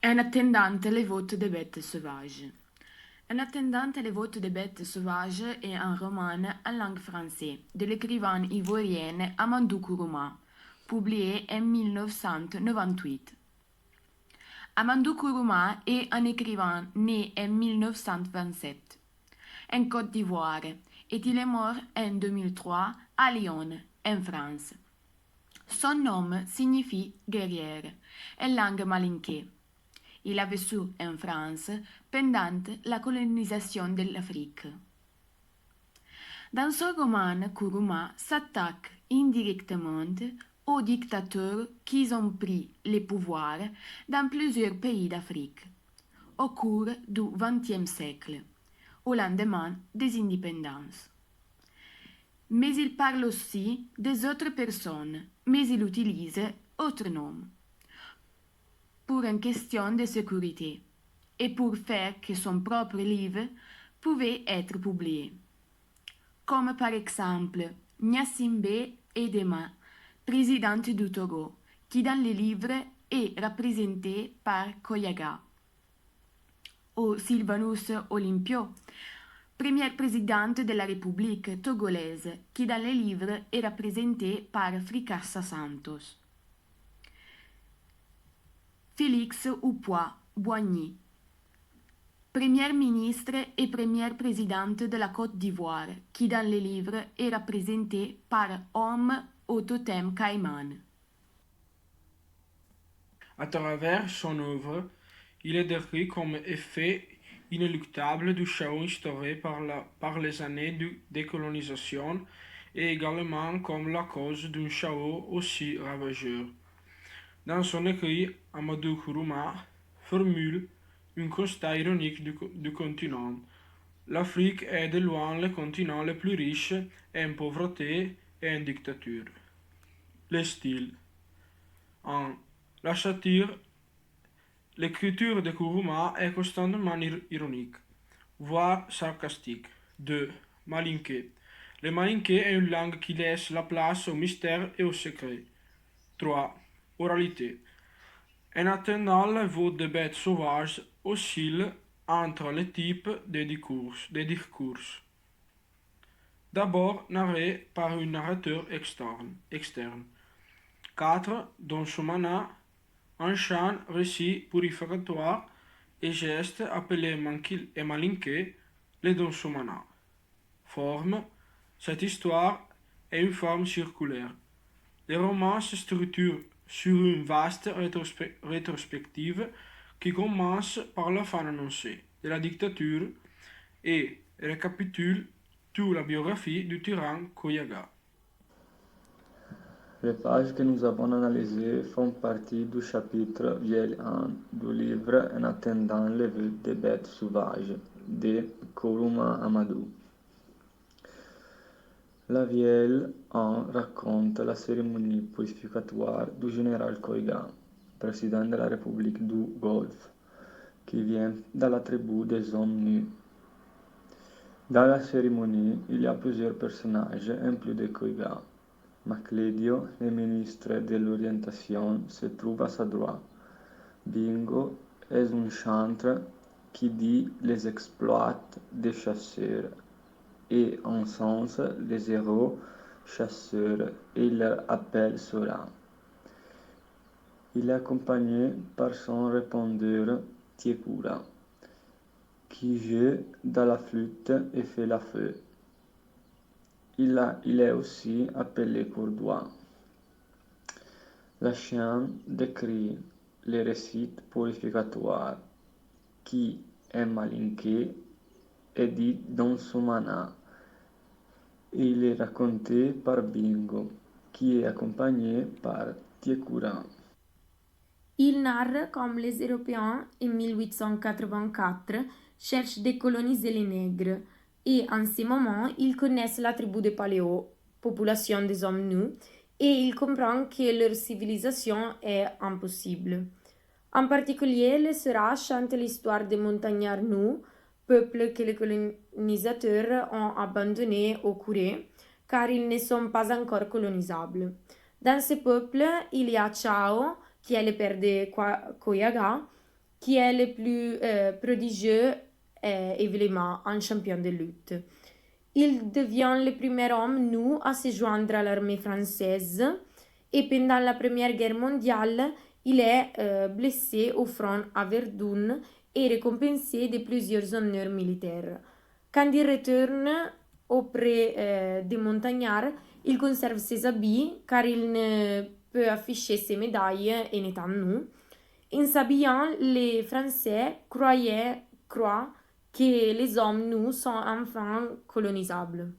En attendant les votes des bêtes sauvages. En attendant les votes des bêtes sauvages est un roman en langue française de l'écrivain ivoirien Amadou Kourouma, publié en 1998. Amadou Kourouma est un écrivain né en 1927 en Côte d'Ivoire et il est mort en 2003 à Lyon, en France. Son nom signifie guerrière en langue malinké. Il a vécu en France pendant la colonisation de l'Afrique. Dans ce roman, Kourouma s'attaque indirectement aux dictateurs qui ont pris le pouvoir dans plusieurs pays d'Afrique au cours du XXe siècle, au lendemain des indépendances. Mais il parle aussi des autres personnes, mais il utilise autres noms pour une question de sécurité et pour faire que son propre livre pouvait être publié. Comme par exemple Gnassingbé Edema, présidente du Togo, qui dans le livre est représenté par Koyaga. Ou Sylvanus Olympio, première présidente de la République togolaise, qui dans le livre est représentée par Fricassa Santos. Félix Houphouët-Boigny, première ministre et première présidente de la Côte d'Ivoire, qui dans le livre est représentée par Homme au totem caïman. À travers son œuvre, il est décrit comme effet inéluctable du chaos instauré par les années de décolonisation et également comme la cause d'un chaos aussi ravageur. Dans son écrit, Amadou Kourouma formule un constat ironique du continent. L'Afrique est de loin le continent le plus riche en pauvreté et en dictature. Le style. 1. La satire. L'écriture de Kourouma est constamment ironique, voire sarcastique. 2. Malinké. Le malinké est une langue qui laisse la place au mystère et au secret. 3. Oralité. En attendant le vote des bêtes sauvages oscille entre les types de discours. D'abord narré par un narrateur externe. 4. Dans Somana, un chant récit purificatoire et geste appelé Mankil et Malinké, les Donsumana. Forme. Cette histoire est une forme circulaire. Le roman se structure sur une vaste rétrospective qui commence par la fin annoncée de la dictature et récapitule toute la biographie du tyran Koyaga. Les pages que nous avons analysées font partie du chapitre Vieille 1 du livre En attendant le vœu des bêtes sauvages de Kourouma Amadou. La Vieille 1 raconte la cérémonie purificatoire du général Koiga, président de la République du Golfe, qui vient de la tribu des hommes nus. Dans la cérémonie, il y a plusieurs personnages, inclus de Koiga. Macledio, le ministre de l'orientation, se trouve à sa droite. Bingo est un chantre qui dit les exploits des chasseurs et encense les héros chasseurs et leur appelle Sora. Il est accompagné par son répondeur Tiekura, qui joue de la flûte et fait la feu. Il est aussi appelé Courdois. La chienne décrit les récits purificatoires qui est malinké et dit dans Somana. Il est raconté par Bingo, qui est accompagné par Tiekura. Il narre comme les Européens en 1884 cherchent de coloniser les nègres et en ce moment ils connaissent la tribu des Paléos, population des hommes nus, et il comprend que leur civilisation est impossible. En particulier, les Sera chantent l'histoire des montagnards nus, peuple que les colonisateurs ont abandonné au courant, car ils ne sont pas encore colonisables. Dans ce peuple, il y a Chao, qui est le père de Koyaga, qui est le plus prodigieux évidemment un champion de lutte. Il devient le premier homme nu à se joindre à l'armée française et pendant la Première Guerre mondiale, il est blessé au front à Verdun et récompensé de plusieurs honneurs militaires. Quand il retourne auprès des montagnards, il conserve ses habits car il ne peut afficher ses médailles en étant nu. En s'habillant, les Français croient que les hommes nus sont enfin colonisables.